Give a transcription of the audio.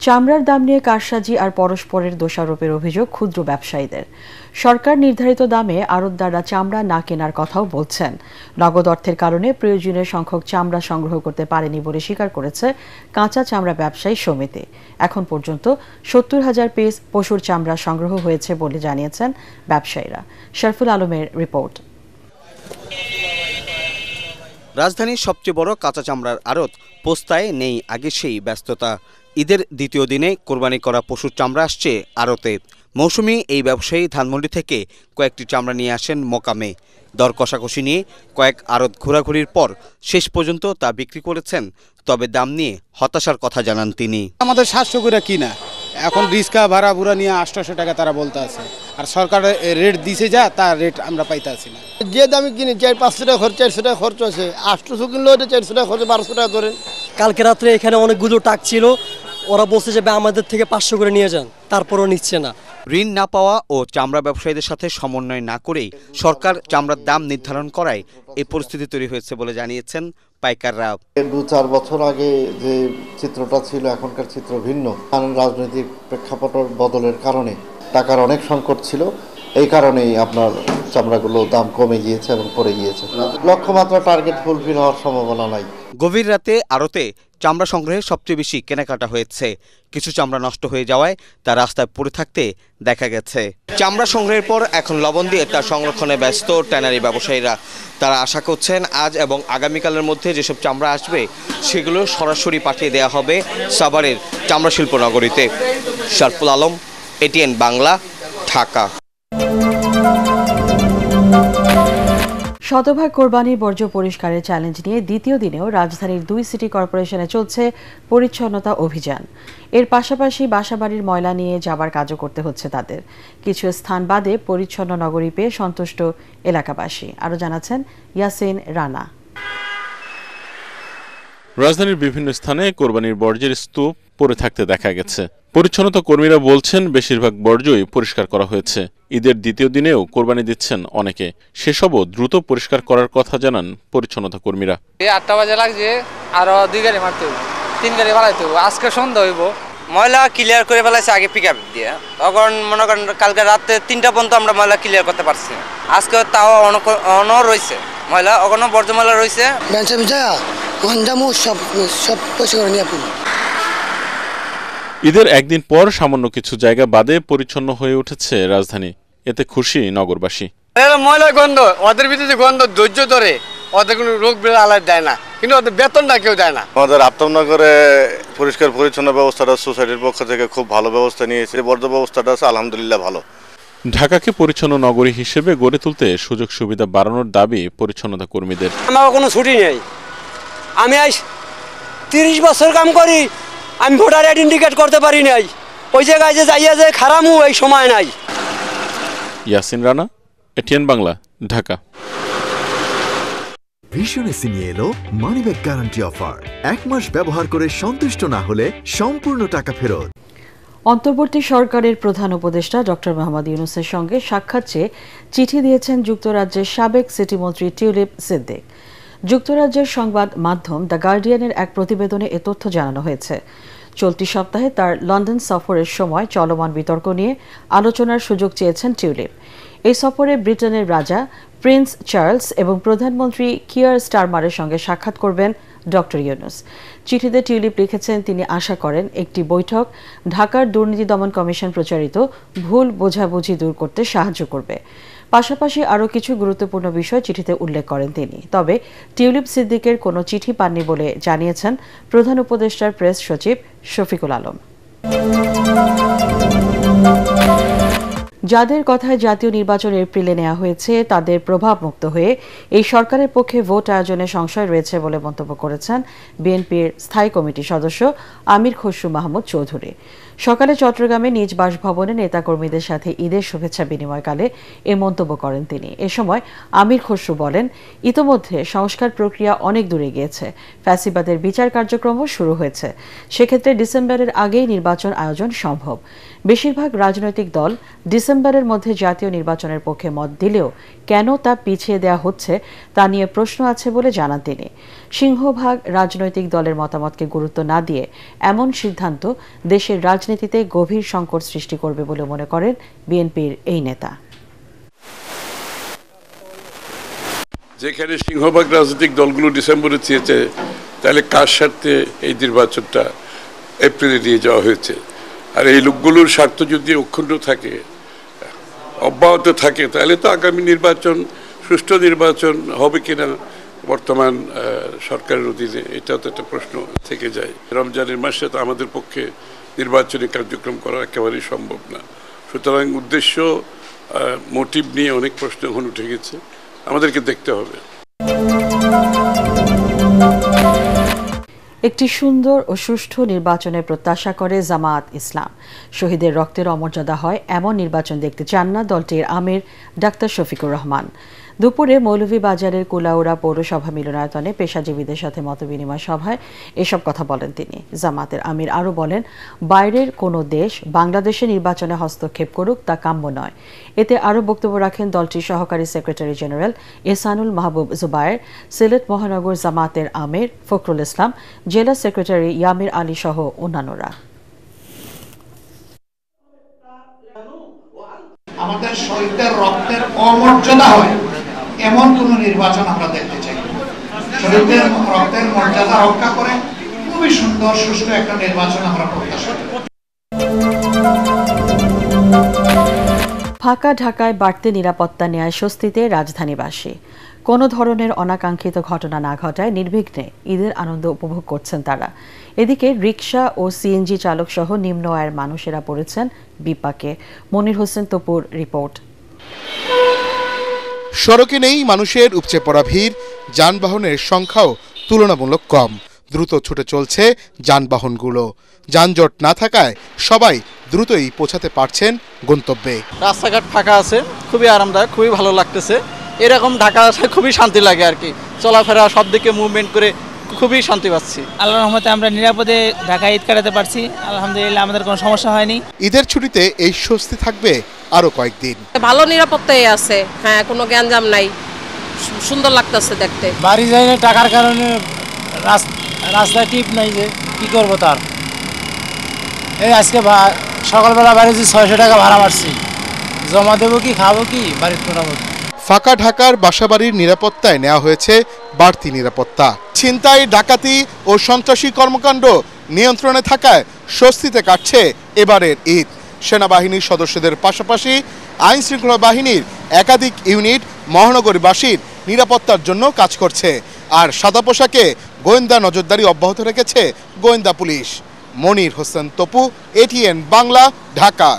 চামড়ার দাম নিয়ে কারসাজি আর পরস্পরের দোষারোপের অভিযোগ ক্ষুদ্র ব্যবসায়ীদের। সরকার নির্ধারিত দামে আড়তদাররা চামড়া না কেনার কথাও বলছেন। নগদ অর্থের কারণে প্রয়োজনীয় সংখ্যক চামড়া সংগ্রহ করতে পারেনি বলে স্বীকার করেছে কাঁচা চামড়া ব্যবসায়ী সমিতি। এখন পর্যন্ত ৭০,০০০ পিস পশুর চামড়া সংগ্রহ হয়েছে বলে জানিয়েছেন ব্যবসায়ীরা। শরফুল আলমের রিপোর্ট। রাজধানীর সবচেয়ে বড় কাঁচা চামড়ার আড়ত পোস্তায় নেই আগে সেই ব্যস্ততা। ঈদের দ্বিতীয় দিনে কোরবানি করা পশুর চামড়া আসছে আড়তে। মৌসুমি এই ব্যবসায়ী ধানমন্ডি থেকে কয়েকটি চামড়া নিয়ে আসেন মোকামে। দর কষাকষি নিয়ে কয়েক আড়ত ঘোরাঘুরির পর শেষ পর্যন্ত তা বিক্রি করেছেন। তবে দাম নিয়ে হতাশার কথা জানান তিনি। আমাদের 700 করে কিনা, এখন রিক্সা ভাড়া ভুড়া নিয়ে 800 টাকা তারা বলতে আছে, আর সরকার রেট দিছে যা তার রেট আমরা পাইতে আসি না। যে দামে কিনি 400-500 টাকা খরচ, 400 টাকা খরচ আছে, 800 কিনলে ওটা 400 টাকা খরচ, 1200 টাকা ধরেন। কালকে রাত্রে এখানে অনেকগুলো টাক ছিল, ওরা বলছে যে আমাদের থেকে 500 করে নিয়ে যান, তারপরও নিচ্ছে না। ঋণ না পাওয়া ও চামড়া ব্যবসায়ীদের সাথে সমন্বয় না করেই সরকার চামড়ার দাম নির্ধারণ করায় এই পরিস্থিতি তৈরি হয়েছে বলে জানিয়েছেন পাইকাররা। 2-4 বছর আগে যে চিত্রটা ছিল এখনকার চিত্র ভিন্ন। রাজনৈতিক প্রেক্ষাপটের বদলের কারণে টাকার অনেক সংকট ছিল, এই কারণেই আপনার চামড়াগুলো দাম কমে গিয়েছে এবং পড়ে গিয়েছে। লক্ষ্যমাত্রা টার্গেট ফুলফিল হওয়ার সম্ভাবনা নাই। গভীর রাতে আড়তে চামড়া সংগ্রহে সবচেয়ে বেশি কেনাকাটা হয়েছে। কিছু চামড়া নষ্ট হয়ে যাওয়ায় তা রাস্তায় পড়ে থাকতে দেখা গেছে। চামড়া সংগ্রহের পর এখন লবণ দিয়ে তার সংরক্ষণে ব্যস্ত ট্যানারি ব্যবসায়ীরা। তারা আশা করছেন আজ এবং আগামীকালের মধ্যে যেসব চামড়া আসবে সেগুলো সরাসরি পাঠিয়ে দেওয়া হবে সাভারের চামড়া শিল্প নগরীতে। শরফুল আলম, এটিএন বাংলা, ঢাকা। শতভাগ কোরবানির বর্জ্য পরিষ্কারের চ্যালেঞ্জ নিয়ে দ্বিতীয় দিনেও রাজধানীর 2 সিটি কর্পোরেশনে চলছে পরিচ্ছন্নতা অভিযান। এর পাশাপাশি বাসাবাড়ির ময়লা নিয়ে যাবার কাজও করতে হচ্ছে তাদের। কিছু স্থান বাদে পরিচ্ছন্ন নগরী পেয়ে সন্তুষ্ট এলাকাবাসী। আরও জানাচ্ছেন ইয়াসিন রানা। রাজধানীর বিভিন্ন স্থানে কোরবানির বর্জ্যের স্তূপ পড়ে থাকতে দেখা গেছে। পরিচ্ছন্নতা কর্মীরা বলছেন বেশিরভাগ বর্জ্যই পরিষ্কার করা হয়েছে। ঈদের দ্বিতীয় দিনেও কোরবানি দিচ্ছেন অনেকে, সেসবও দ্রুত পরিষ্কার করার কথা জানান পরিচ্ছন্নতা কর্মীরা। 8টা বাজে লাগছে, আরো 2 গাড়ি মারতে হবে, 3 গাড়ি বাড়াইতে হবে, আজকে সন্ধ্যা হইব। ময়লা ক্লিয়ার করে ফেলাইছে আগে পিকআপ দিয়ে, তখন মনে করেন কালকে রাতে 3টা পর্যন্ত আমরা ময়লা ক্লিয়ার করতে পারছি। আজকে তাও অন রয়েছে ময়লা, অগণ বর্জ্য ময়লা রয়েছে। ঈদের একদিন পর সামান্য কিছু জায়গা বাদে পরিচ্ছন্ন হয়ে উঠেছে রাজধানী। এতে খুশি নগরবাসী। ময়লা গন্ধ, ওদের ভিতরে গন্ধ ধৈর্য ধরে, ওদের কোনো রোগ আলাদা দেয় না, কিন্তু ওদের বেতনটা কেউ দেয় না। আমাদের আফতাবনগরে পরিষ্কার পরিচ্ছন্ন ব্যবস্থাটা সোসাইটির পক্ষ থেকে খুব ভালো ব্যবস্থা নিয়েছে। বর্জ্য ব্যবস্থাটা আছে আলহামদুলিল্লাহ ভালো। ঢাকাকে পরিচ্ছন্ন নগরী হিসেবে গড়ে তুলতে সুযোগ সুবিধা বাড়ানোর দাবি পরিচ্ছন্নতা কর্মীদের। আমার কোনো ছুটি নেই, আমি আজ 30 বছর কাম করি, আমি ভোটার আইডেন্টিফিকেট করতে পারি নাই। ওই জায়গায় যে যাইয়া যে খারামু এই সময় নাই। ইয়াসিন রানা, এটিএন বাংলা, ঢাকা। ভীষণ এসি নিয়ে এলো মানি ব্যাক গ্যারান্টি অফার। 1 মাস ব্যবহার করে সন্তুষ্ট না হলে সম্পূর্ণ টাকা ফেরত। অন্তর্বর্তী সরকারের প্রধান উপদেষ্টা ডক্টর মোহাম্মদ ইউনূসের সঙ্গে সাক্ষাৎ চেয়ে চিঠি দিয়েছেন যুক্তরাজ্যের সাবেক সিটিমন্ত্রী টিউলিপ সিদ্দিক। যুক্তরাজ্যের সংবাদ মাধ্যম দ্য গার্ডিয়ানের এক প্রতিবেদনে এ তথ্য জানানো হয়েছে। চলতি সপ্তাহে তার লন্ডন সফরের সময় চলমান বিতর্ক নিয়ে আলোচনার সুযোগ চেয়েছেন টিউলিপ। এই সফরে ব্রিটেনের রাজা প্রিন্স চার্লস এবং প্রধানমন্ত্রী কিয়ার স্টারমারের সঙ্গে সাক্ষাৎ করবেন ডক্টর ইউনূস। চিঠিতে টিউলিপ লিখেছেন তিনি আশা করেন একটি বৈঠক ঢাকার দুর্নীতি দমন কমিশন প্রচারিত ভুল বোঝাবুঝি দূর করতে সাহায্য করবে। পাশাপাশি আরও কিছু গুরুত্বপূর্ণ বিষয় চিঠিতে উল্লেখ করেন তিনি। তবে টিউলিপ সিদ্দিকের কোনো চিঠি পাননি বলে জানিয়েছেন প্রধান উপদেষ্টার প্রেস সচিব শফিকুল আলম। যাদের কথায় জাতীয় নির্বাচন এপ্রিলে নেওয়া হয়েছে তাদের প্রভাবমুক্ত হয়ে এই সরকারের পক্ষে ভোট আয়োজনে সংশয় রয়েছে বলে মন্তব্য করেছেন বিএনপির স্থায়ী কমিটির সদস্য আমির খসরু মাহমুদ চৌধুরী। সকালে চট্টগ্রামে নিজ বাসভবনে নেতাকর্মীদের সাথে ঈদের শুভেচ্ছা বিনিময়কালে এ মন্তব্য করেন তিনি। এ সময় আমির খসরু বলেন, ইতোমধ্যে সংস্কার প্রক্রিয়া অনেক দূরে গিয়েছে, ফ্যাসিবাদের বিচার কার্যক্রমও শুরু হয়েছে। সেক্ষেত্রে ডিসেম্বরের আগেই নির্বাচন আয়োজন সম্ভব। বেশিরভাগ রাজনৈতিক দল ডিসেম্বরের মধ্যে জাতীয় নির্বাচনের পক্ষে মত দিলেও কেন তা পিছিয়ে দেওয়া হচ্ছে তা নিয়ে প্রশ্ন আছে বলে জানান তিনি। সিংহভাগ রাজনৈতিক দলের মতামতকে গুরুত্ব না দিয়ে এমন সিদ্ধান্ত দেশের রাজনীতিতে গভীর সংকট সৃষ্টি করবে বলে মনে করেন বিএনপির এই নেতা। যেখানে সিংহভাগ রাজনৈতিক দলগুলো ডিসেম্বরে চেয়েছে, তাহলে কার স্বার্থে এই নির্বাচনটা এপ্রিলে নিয়ে যাওয়া হয়েছে? আর এই লোকগুলোর স্বার্থ যদি অক্ষুণ্ণ থাকে, অব্যাহত থাকে, তাহলে তো আগামী নির্বাচন সুষ্ঠু নির্বাচন হবে কিনা বর্তমান সরকারের অধীনে, এটাও তো একটা প্রশ্ন থেকে যায়। রমজানের মাসে তো আমাদের পক্ষে নির্বাচনী কার্যক্রম করা একেবারেই সম্ভব না। সুতরাং উদ্দেশ্য মোটিভ নিয়ে অনেক প্রশ্ন এখন উঠে গেছে, আমাদেরকে দেখতে হবে। একটি সুন্দর ও সুষ্ঠু নির্বাচনের প্রত্যাশা করে জামায়াত ইসলাম। শহীদের রক্তের অমর্যাদা হয় এমন নির্বাচন দেখতে চান না দলটির আমির ডাক্তার শফিকুর রহমান। দুপুরে মৌলভীবাজারের কুলাউড়া পৌরসভা মিলনায়তনে পেশাজীবীদের সাথে মতবিনিময় সভায় এসব কথা বলেন তিনি। জামায়াতের আমির আরও বলেন, বাইরের কোনো দেশ বাংলাদেশে নির্বাচনে হস্তক্ষেপ করুক তা কাম্য নয়। এতে আরও বক্তব্য রাখেন দলটির সহকারী সেক্রেটারি জেনারেল এহসানুল মাহবুব জুবায়ের, সিলেট মহানগর জামায়াতের আমির ফখরুল ইসলাম, জেলা সেক্রেটারি ইয়ামির আলী সহ অন্যান্যরা। আমাদের শহীদদের রক্তের অমর্যাদা হয় এমন কোন নির্বাচন আমরা দেখতে চাই। শহীদদের রক্তের মর্যাদা রক্ষা করে খুবই সুন্দর সুষ্ঠু একটা নির্বাচন আমরা প্রত্যাশা করি। ফাঁকা ঢাকায় বাড়তি নিরাপত্তা নেয় স্বস্তিতে রাজধানীবাসী। কোনো ধরনের অনাকাঙ্ক্ষিত ঘটনা না ঘটায় নির্বিঘ্নে ঈদের আনন্দ উপভোগ করছেন তারা। এদিকে রিকশা ও সিএনজি চালক সহ নিম্ন আয়ের মানুষেরা পড়েছেন বিপাকে। মনির হোসেন তপুর রিপোর্ট। সড়কে নেই মানুষের উপচে পড়া ভিড়, যানবাহনের সংখ্যাও তুলনামূলক কম। দ্রুত ছুটে চলছে যানবাহনগুলো। যানজট না থাকায় সবাই দ্রুতই পৌঁছাতে পারছেন গন্তব্যে। রাস্তাঘাট ফাঁকা আছে, খুবই আরামদায়ক, খুবই ভালো লাগতেছে। এরকম ঢাকা খুবই শান্তি লাগে আর কি, চলাফেরা সব দিকে মুভমেন্ট করে খুবই শান্তি পাচ্ছি। আল্লাহর রহমতে আমরা নিরাপদে ঢাকায় ঈদ কাটাতে পারছি, আলহামদুলিল্লাহ, আমাদের কোনো সমস্যা হয়নি। ঈদের ছুটিতে এই স্বস্তি থাকবে আরো কয়েকদিন। ভালো নিরাপত্তাই আছে, হ্যাঁ, কোনো গ্যাঞ্জাম নাই, সুন্দর লাগতেছে দেখতে। বাড়ি যাই না টাকার কারণে, রাস্তায় টিপ নাই, যে কি করবো তার। এই আজকে সকালবেলা বাড়ি 600 টাকা ভাড়া মারছি, জমা দেবো কি খাবো কি বাড়ির মোটামুটি। ফাঁকা ঢাকার বাসাবাড়ির নিরাপত্তায় নেওয়া হয়েছে বাড়তি নিরাপত্তা। ছিনতাই, ডাকাতি ও সন্ত্রাসী কর্মকাণ্ড নিয়ন্ত্রণে থাকায় স্বস্তিতে কাটছে এবারের ঈদ। সেনাবাহিনীর সদস্যদের পাশাপাশি আইন শৃঙ্খলা বাহিনীর একাধিক ইউনিট মহানগরবাসীর নিরাপত্তার জন্য কাজ করছে। আর সাদা পোশাকে গোয়েন্দা নজরদারি অব্যাহত রেখেছে গোয়েন্দা পুলিশ। মনির হোসেন তপু, এটিএন বাংলা, ঢাকা।